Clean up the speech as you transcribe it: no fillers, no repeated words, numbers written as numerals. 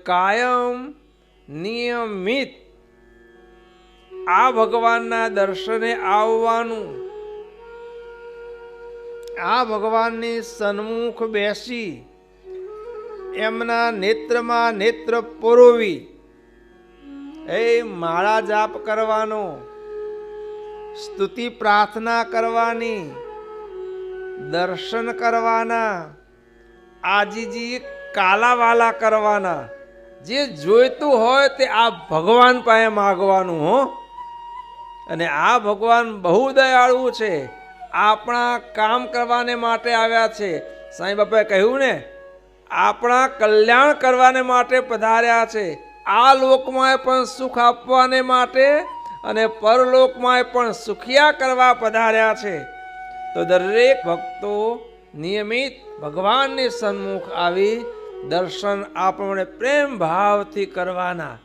કાયમ નિયમિત આ ભગવાનના દર્શને આવવાનું, આ ભગવાનની સન્મુખ બેસી એમના નેત્રમાં નેત્ર પરોવી એ માળા જાપ કરવાનો, સ્તુતિ પ્રાર્થના કરવાની, દર્શન કરવાના, આજીજી કાલાવાલા કરવાના, જે જોઈતું હોય તે આ ભગવાન પાસે માગવાનું હો. અને આ ભગવાન બહુ દયાળુ છે, આપણા કામ કરવાને માટે આવ્યા છે. સાંઈ બાપાએ કહ્યું ને, આપણા કલ્યાણ કરવાને માટે પધાર્યા છે. આ લોકમાં પણ સુખ આપવાને માટે અને પરલોકમાં પણ સુખિયા કરવા પધાર્યા છે. તો દરેક ભક્તો નિયમિત ભગવાનની સન્મુખ આવી દર્શન આપણે પ્રેમ ભાવથી કરવાના.